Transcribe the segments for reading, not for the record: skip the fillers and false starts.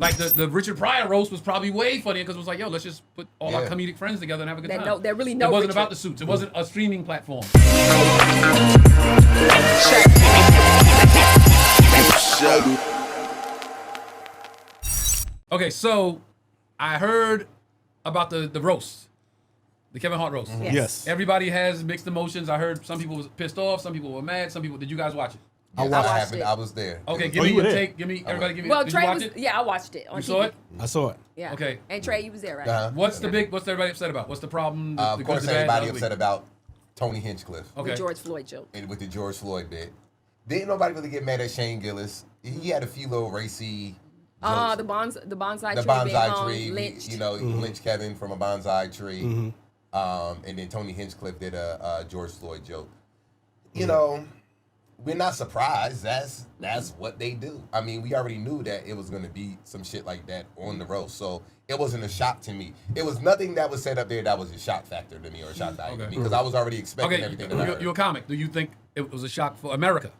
Like the Richard Pryor roast was probably way funnier because it was like, yo, let's just put all our comedic friends together and have a good time. That really know It wasn't Richard. about the suits. It wasn't a streaming platform. Okay, so I heard about the roast, the Kevin Hart roast. Yes. Everybody has mixed emotions. I heard some people was pissed off, some people were mad, some people. Did you guys watch it? I watched it. I was there. Okay, It give was- me you your were there. take. Everybody give me. Well, did Trey you watch was. it? Yeah, I watched it on You TV. saw it? I saw it. Yeah. Okay. And Trey, you was there, right? Uh-huh. What's everybody upset about? What's the problem? Of The course, good, the bad, everybody the ugly? upset about Tony Hinchcliffe Okay. The George Floyd joke. and with the George Floyd bit. Didn't nobody really get mad at Shane Gillis. He had a few little racy jokes. The bonsai The tree being bonsai hung, tree, lynched. you know, lynched Kevin from a bonsai tree. And then Tony Hinchcliffe did a George Floyd joke. You know, we're not surprised. That's what they do. I mean, we already knew that it was going to be some shit like that on the roast. So it wasn't a shock to me. It was nothing that was said up there that was a shock factor to me or a shock value to me because I was already expecting everything that I heard. You're a comic. Do you think it was a shock for America?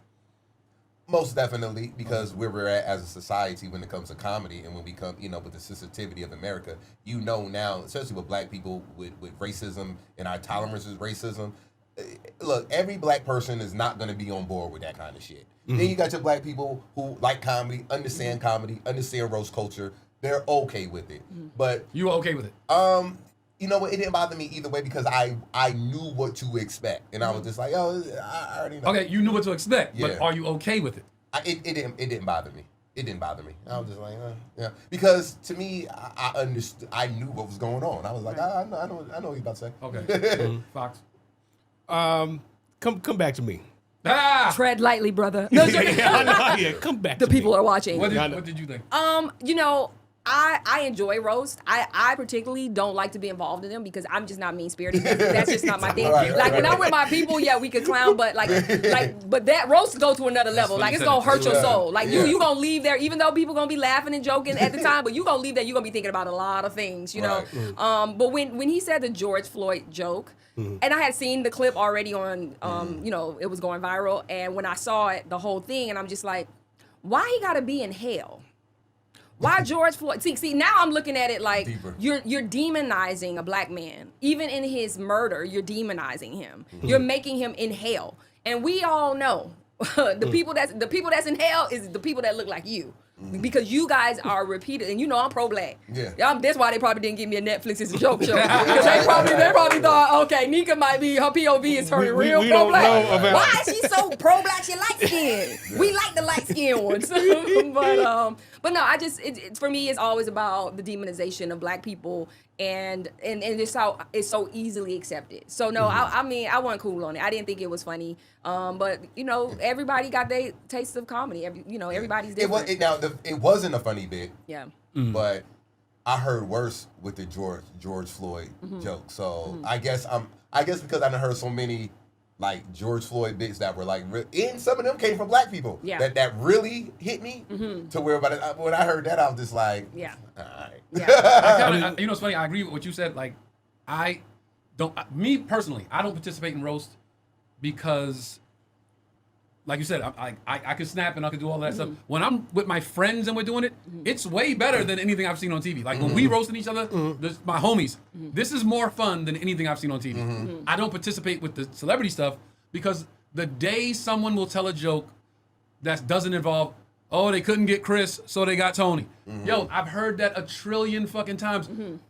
Most definitely, because where we're at as a society when it comes to comedy and when we come, you know, with the sensitivity of America, you know now, especially with black people with racism and our tolerance of racism, look, every black person is not going to be on board with that kind of shit. Then you got your black people who like comedy, understand roast culture. They're okay with it. But You were okay with it? you know what? It didn't bother me either way because I knew what to expect, and I was just like, oh, I already know. Okay, you knew what to expect, Yeah. but are you okay with it? It didn't bother me. It didn't bother me. I was just like, yeah, because to me, I understood. I knew what was going on. I was like, I know what he's about to say. Okay, Fox. Come back to me. Ah! Tread lightly, brother. No, Come back the to me. people are watching. What did you think? You know, I enjoy roast. I particularly don't like to be involved in them because I'm just not mean spirited. That's just not my thing. Like when I'm with my people, yeah, we could clown, but but that roast go to another level. what Like he it's said. gonna hurt your Yeah. soul. Like Yeah. you gonna leave there, even though people gonna be laughing and joking at the time, but you gonna leave there, you gonna be thinking about a lot of things, you know. Right. But when he said the George Floyd joke, and I had seen the clip already on, you know, it was going viral, and when I saw it, the whole thing, and I'm just like, why he gotta be in hell? Why George Floyd? See, now I'm looking at it like Deeper. you're demonizing a black man. Even in his murder, you're demonizing him. You're making him in hell. And we all know the people that's in hell is the people that look like you. Because you guys are repeated, and you know I'm pro-black. Yeah. That's why they probably didn't give me a Netflix as a joke show. Because they probably thought, okay, Nika might be, her POV is turning real we don't pro-black. know about- Why is she so pro-black? She light skinned. We like the light skinned ones. But no, for me, it's always about the demonization of black people, and it's how it's so easily accepted. So no, I mean, I wasn't cool on it. I didn't think it was funny. But you know, everybody got their taste of comedy. Everybody's different. It wasn't a funny bit. Yeah. But I heard worse with the George Floyd joke. So I guess because I done heard so many like George Floyd bits that were like, and some of them came from black people. Yeah. That really hit me to where when I heard that I was just like, Yeah. all right. Yeah. You know, it's funny. I agree with what you said. Like, me personally, I don't participate in roast because, like you said, I could snap and I could do all that stuff. When I'm with my friends and we're doing it, it's way better than anything I've seen on TV. Like when we roasting each other, my homies, this is more fun than anything I've seen on TV. I don't participate with the celebrity stuff because the day someone will tell a joke that doesn't involve, oh, they couldn't get Chris, so they got Tony. Yo, I've heard that a trillion fucking times.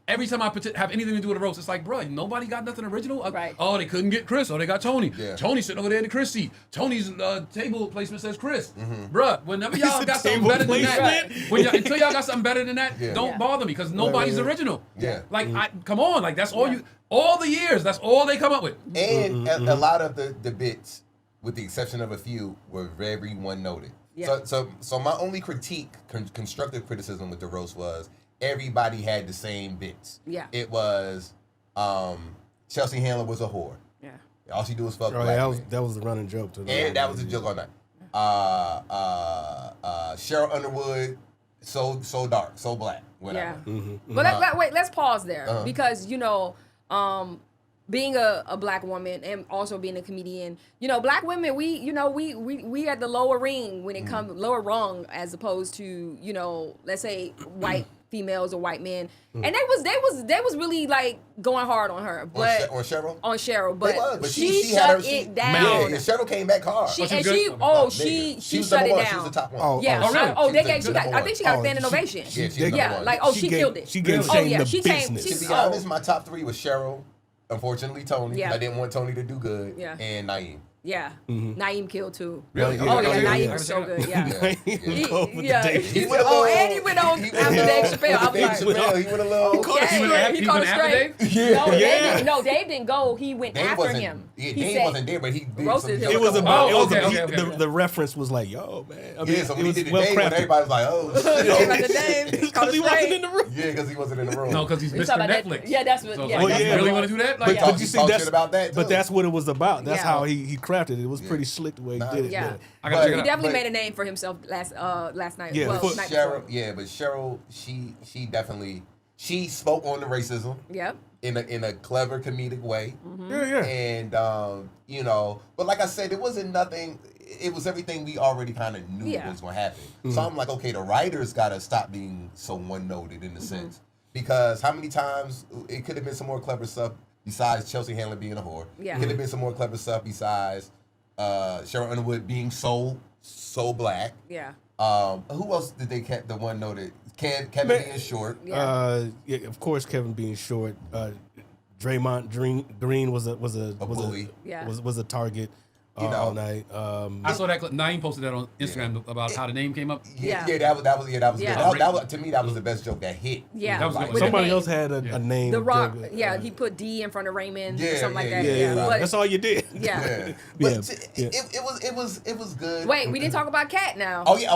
Every time I have anything to do with a roast, it's like, bro, nobody got nothing original. Right. Oh, they couldn't get Chris, oh, they got Tony. Yeah. Tony's sitting over there in the Chris seat. Tony's table placement says Chris. Bruh, whenever y'all got something better than that, until y'all got something better than that, don't bother me, because nobody's original. Yeah. Like, come on, like, that's all the years, that's all they come up with. And a lot of the bits, with the exception of a few, were very one-noted. Yeah. So my only critique, constructive criticism with the roast was everybody had the same bits. Yeah. It was Chelsea Handler was a whore. Yeah. All she do was fuck Oh, black yeah, men. that was the running joke to And that was a joke all night. Cheryl Underwood, so dark, so black, whatever. Yeah. But wait, let's pause there because you know, being a black woman and also being a comedian, black women, we at the lower ring when it comes lower rung as opposed to, let's say white females or white men. And they was really like going hard on her. But on Cheryl? On Cheryl. But, she shut had it down. Yeah, Cheryl came back hard. She Was shut she it good? down. She was the top one. Yeah. Oh, really? They gave. I think she got a standing ovation. Yeah, she's number one. Like she killed it. She gave Oh Shane yeah, the she came. business. To be honest, my top 3 was Cheryl, unfortunately Tony. Yeah. I didn't want Tony to do good. Yeah. And Naeem. Yeah, Naeem killed too. Really? Oh yeah, Yeah. Naeem was so good. Yeah. He went And he went on after Dave Chappelle. I was like, He went a little. okay. He called it straight. Yeah. Dave didn't go. He went after him. Yeah, He Dave said- wasn't there, but he did roasted him. It was Oh, about. okay. The reference was like, yo, man. I mean, Yeah, so when it he was did the well Dave, when crafted. everybody was like, oh, Dave shit. after Dave. He called Because it he wasn't straight. in the room. Yeah, because he wasn't in the room. No, because he's You Mr. talking about that? Netflix. Yeah, that's what. So it's Yeah, like, Well, you yeah, really but- want to do that? but Like, talk- But you see, talk that's shit about that, But too. that's what it was about. That's Yeah. how he crafted it. It was pretty slick the way he did it. Yeah. man. I gotta check He it out. definitely But- made a name for himself last night. Yeah, well, but night Cheryl, before. yeah, but Cheryl, she definitely spoke on the racism Yep. in a clever comedic way, Yeah. and but like I said, it wasn't nothing. It was everything we already kind of knew Yeah. was going to happen. So I'm like, okay, the writers got to stop being so one-noted in a sense, because how many times it could have been some more clever stuff besides Chelsea Handler being a whore. Yeah. It could have been some more clever stuff besides Cheryl Underwood being so black. Yeah. Who else did they kept the one noted? Kevin Man. being short. Yeah. Yeah, of course, Kevin being short. Draymond Green was a bully. Yeah. was a target You know. all night. I saw that clip. Naeem posted that on Instagram about how the name came up. Yeah. That was good. Yeah. That was, to me, that was the best joke that hit. Yeah. That was good. With the Somebody name. else had a name. The Rock, joke. he put D in front of Raymond or Yeah, something like yeah, that. Yeah, But, that's all you did. yeah. Yeah. Yeah, But yeah. it was good. Wait, we didn't talk about Cat now. Oh yeah.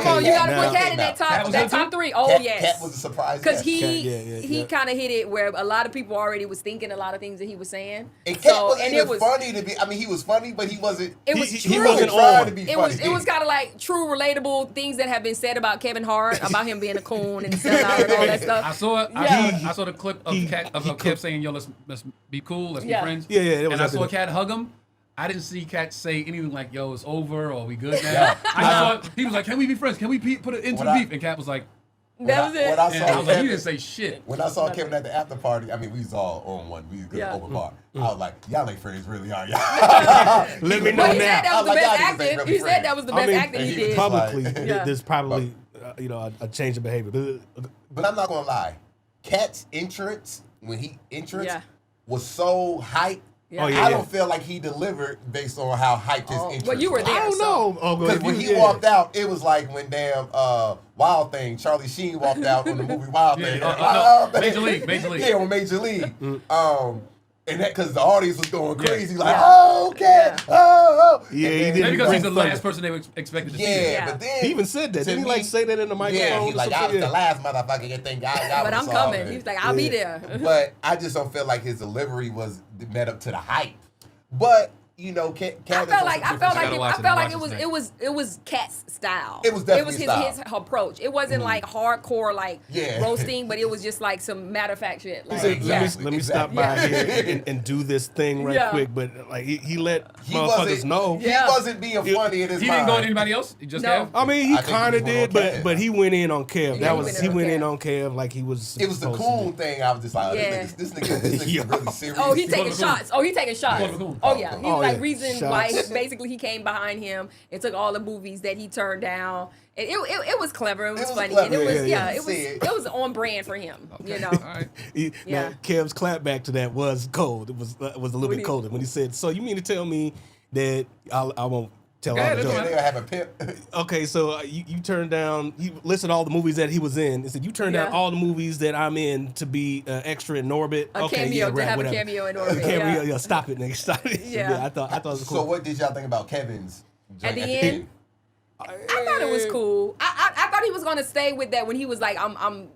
Come on, you gotta now- put Cat in that Cat was top good too? 3. Oh Cat, yes. Cat was a surprise. Because yes. he kind of hit it where a lot of people already was thinking a lot of things that he was saying. And Cat wasn't and even funny to be. I mean, he was funny, but he wasn't. It was he true. wasn't trying on. to be It funny. was kind of like true, relatable things that have been said about Kevin Hart, about him being a coon and sellout and all that stuff. I saw it. Yeah. I saw the clip of he Kev saying, "Yo, let's be cool, let's be Yeah. friends." Yeah, it was And I after saw the- Cat hug him. I didn't see Cat say anything like, "Yo, it's over," or "We good now." Yeah. I saw he was like, "Can we be friends? Can we put it into When I- beef?" And Cat was like, That was it. When I and saw I was like, "You Kevin, didn't say shit." when I saw Kevin at the after party, I mean, we was all on one. We was good Yeah. open bar. I was like, y'all ain't friends, really, are y'all? Let me know But he now. said that was the I'm like, best y'all niggas ain't acting. really He said friends. that was the I best mean, acting he he was did. Publicly, Like- Yeah. there's probably a change of behavior. But I'm not gonna lie, Cat's entrance when he Yeah. was so hype. Yeah. Oh, yeah. I don't feel like he delivered based on how hyped his entrance. well, you were was. there. I don't know. Oh, Because but when you- he yeah. walked out, it was like when damn Wild Thing, Charlie Sheen walked out on the movie Wild Thing. Yeah, Wild no, Thing. Major League. Yeah, on Major League. And that because the audience was going crazy, like, Yeah. oh, okay, oh. Yeah, And he then- didn't Maybe because he's the bring last thunder. person they expected to see. Yeah, Yeah. but then He even said that. to Didn't he me- like say that in the microphone? Yeah, he's or like, I something? was the last motherfucker you think I But I'm coming. He was like, I'll be there. But I just don't feel like his delivery was met up to the hype. But you know, Cat I felt like gotta watch it and watch it was Cat's style. It was definitely his style. his approach. It wasn't like hardcore like Yeah. roasting, but it was just like some matter of fact shit. He Like, said, yeah. let me stop by Exactly. here and do this thing right Yeah. quick. But like he let He motherfuckers know. Yeah. He wasn't being funny in his He mind. didn't go on anybody else. He just No. Kev. I mean, he I think kind of he went did, on Kev. but he went in on Kev. Yeah, He went in Kev. on Kev like he was. It was the supposed to cool do. thing. I was just like, oh, Yeah. this nigga Yo. really serious. Oh, he He taking was a coon. shots. Oh, he taking shots. He was a coon. Oh yeah, he Oh, was like yeah. reason Shots. why basically he came behind him and took all the movies that he turned down. And it was clever. It was was funny. clever. And it was Yeah, it was on brand for him. You know. All right. Yeah. Now, Kev's clapback to that was cold. It was a little bit colder when he said, "So you mean to tell me that I won't tell Go all ahead, the that's jokes?" fine. They'll have a pimp. Okay, so you turned down. He listed all the movies that he was in. He said you turned down Yeah. all the movies that I'm in to be extra in Norbit. A Okay, cameo, yeah, to right, have whatever. a cameo in Orbit. Cameo, Yeah. yeah, stop it, nigga, stop it. Yeah. I thought it was cool. So what did y'all think about Kevin's At joint the end? I thought it was cool. I thought he was gonna stay with that when he was like I'm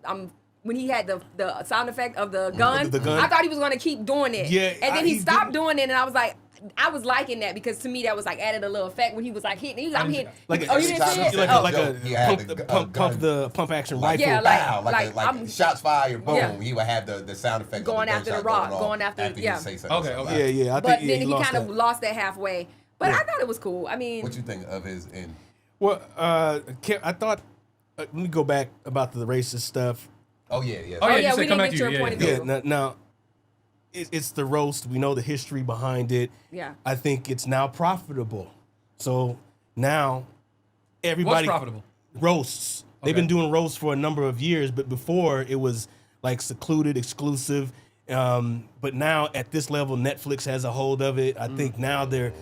when he had the sound effect of the gun. The gun? I thought he was gonna keep doing it. Yeah, And then he he stopped didn't- doing it, and I was like, I was liking that because to me that was like added a little effect when he was like hitting. He was like, I'm hitting. Like Oh, you didn't see it? pump action rifle. Yeah, like shots fired, boom. Yeah. He would have the sound effect Going of after the gunshot rock, going going off after he yeah. say something. Okay. Yeah. I But think then he lost kind of that. lost that halfway. But Yeah. I thought it was cool. I mean, What you think of his end? Well, I thought. Let me go back about the racist stuff. Oh yeah. Oh, yeah, you yeah, said we come didn't back get to your you. point of Yeah. view. Now it's the roast. We know the history behind it. Yeah. I think it's now profitable. So now What's everybody profitable? roasts. They've Okay. been doing roasts for a number of years, but before it was like secluded, exclusive. But now at this level, Netflix has a hold of it. I think now they're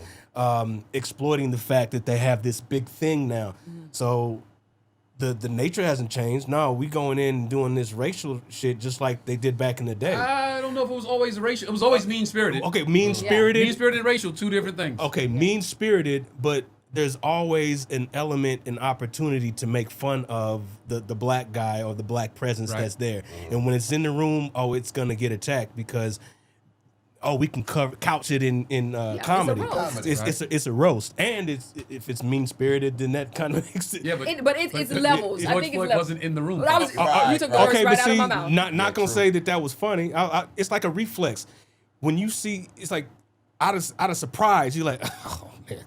exploiting the fact that they have this big thing now. So the nature hasn't changed. No, we going in and doing this racial shit just like they did back in the day. I don't know if it was always racial. It was always mean-spirited. Okay, mean-spirited. Mean-spirited and racial, two different things. Okay, mean-spirited, but there's always an element and opportunity to make fun of the black guy or the black presence Right. that's there. And when it's in the room, it's gonna get attacked because we can couch it in comedy. roast. It's a roast, and if it's mean-spirited, then that kind of makes it. Yeah, but it's levels. I George think Floyd it's levels. wasn't in the room. But I was, you took the Right. words Okay, right but out see, of my mouth. not gonna true. say that was funny. It's like a reflex. When you see, it's like out of surprise, you're like, oh man,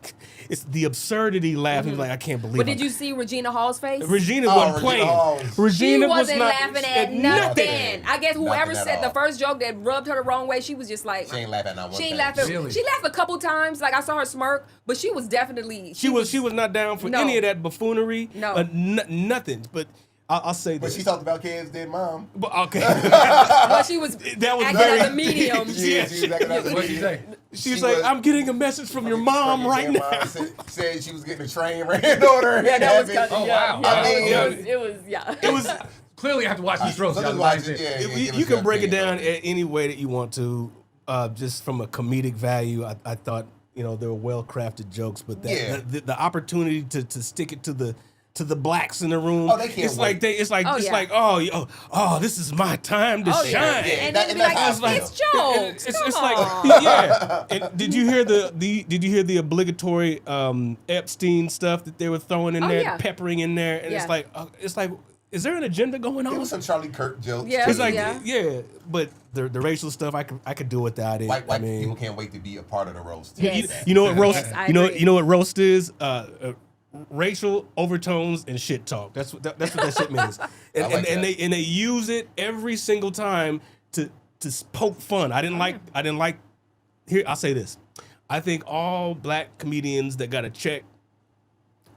it's the absurdity laughing. You're like, I can't believe. But did you see Regina Hall's face? Regina Oh, wasn't Regina playing. Hall. Regina She wasn't was not, laughing at nothing. I guess whoever Nothing at said the all. first joke that rubbed her the wrong way, she was just like, She ain't laughing at not one she ain't thing. laughing. Really? She laughed a couple times. Like I saw her smirk, but she was definitely. She was not down for No. any of that buffoonery. No. Nothing. But I'll say But this. she talked about Kev's dead mom. But okay. But she was That was acting very- as a medium. Yeah. she was acting as a What'd she say? She's like, I'm getting a message from your mom right now. Said she was getting a train ran on her. Yeah, that was Having- kind Oh, of, wow. yeah, I mean, it was, yeah. It was. Clearly, I have to watch these roasts. So y'all. just watch it, yeah, You give us can your break it opinion. down any way that you want to. Just from a comedic value, I thought they were well crafted jokes, but that Yeah. the opportunity to stick it to the blacks in the room. Oh, they can't it's like wait. Oh, it's yeah. like this is my time to Oh, shine. yeah. Yeah, And that- then be and like, that's how I it's feel. jokes. It's Come like on. yeah. And did you hear the obligatory Epstein stuff that they were throwing in Oh, there, yeah. peppering in there, and Yeah. it's like, is there an agenda going There on? was some Charlie Kirk jokes. Yeah. too. It's like Yeah. but the racial stuff I could do without it. White I mean, people can't wait to be a part of the roast. Yes. you know what roast? Yes, I you know agree. what roast is? Racial overtones and shit talk. That's what that shit means. And, I like and that. they use it every single time to poke fun. I didn't like. Here, I'll say this. I think all black comedians that got a check,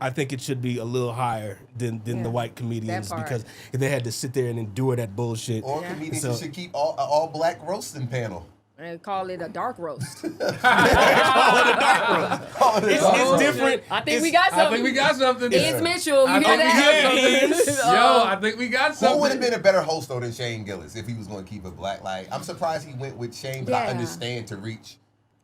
I think it should be a little higher than Yeah. the white comedians That part. because they had to sit there and endure that bullshit. Or Yeah. comedians So- should keep all black roasting panel. And call it a dark roast. It's different. I think It's- we got I something. think we got something. It's Mitchell. You I hear think we that? got something. Yo, I think we got Who would have something. been a better host though than Shane Gillis if he was going to keep it black? Like I'm surprised he went with Shane, but I Yeah. understand to reach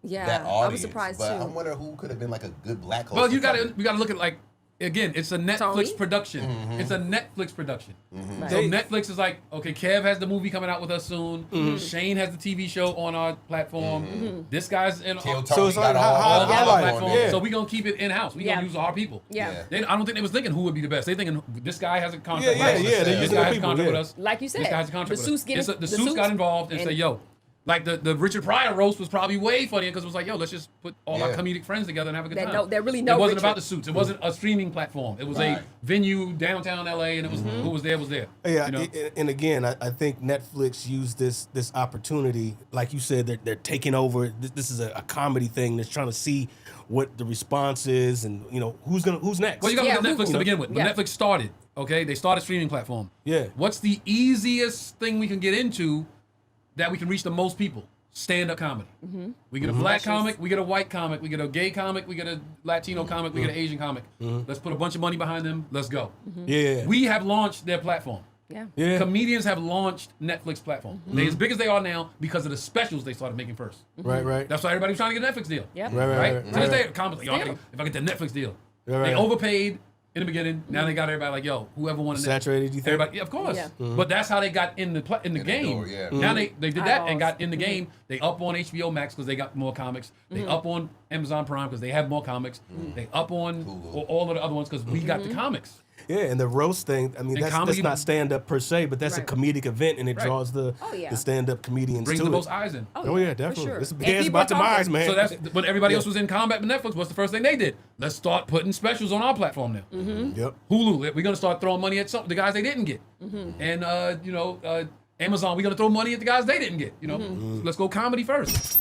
Yeah, that I audience. was surprised but too. I wonder who could have been like a good black host. Well, for comedy. we gotta look at like again. It's a Netflix Tony? production. Mm-hmm. It's a Netflix production. Right. So They- Netflix is like, okay, Kev has the movie coming out with us soon. Shane has the TV show on our platform. This guy's in Kill all So Tony it's got like, how- all how- the how our like- platforms. yeah. So we gonna keep it in house. We Yeah. gonna use our people. Yeah. Yeah. I don't think they was thinking who would be the best. They thinking this guy has a contract. Yeah, with us. yeah, they This use guy their has a people, contract yeah. with us. Like you said, This guy has a contract the with us. Suits get- the the Suits got Suits involved and and- say, yo. Like the Richard Pryor roast was probably way funnier because it was like, yo, let's just put all our Yeah. comedic friends together and have a good That time. know- that really know It wasn't Richard. about the Suits. It wasn't a streaming platform. It was Right. a venue downtown LA, and it was who was there was there. Yeah, You know? and again, I think Netflix used this opportunity, like you said, they're taking over. This is a comedy thing. That's trying to see what the response is, and who's next. Well, you got to Yeah, look at Netflix who- to begin with. When yeah. Netflix started, okay, they started streaming platform. Yeah. What's the easiest thing we can get into that we can reach the most people? Stand-up comedy. We get a black comic, we get a white comic, we get a gay comic, we get a Latino comic, we get an Asian comic. Let's put a bunch of money behind them. Let's go. Yeah, We have launched their platform. Yeah. yeah. Comedians have launched Netflix platform. They're as big as they are now because of the specials they started making first. Right. That's why everybody was trying to get a Netflix deal. Yep. Right. Right? To this day, comics like, yo, Still. if I get the Netflix deal. Right. They overpaid in the beginning. Now they got everybody like, yo, whoever wanted Saturated, you think? Everybody, yeah, of course. Yeah. But that's how they got in the game. door, yeah. Now they did that and got in the Mm-hmm. game. They up on HBO Max because they got more comics. They up on Amazon Prime because they have more comics. They up on Hulu. all of the other ones because we got the comics. Yeah, and the roast thing, I mean, that's comedy- not stand-up per se, but that's Right. a comedic event, and it Right. draws the yeah. stand-up comedians Brings to the it. most eyes in. Oh, yeah, for definitely. sure. It's And it's people about are demise, talking. man. So that's when everybody Yeah. else was in combat with Netflix. What's the first thing they did? Let's start putting specials on our platform now. Yep. Hulu, we're gonna start throwing money at the guys they didn't get, and Amazon, we're gonna throw money at the guys they didn't get. Let's go comedy first.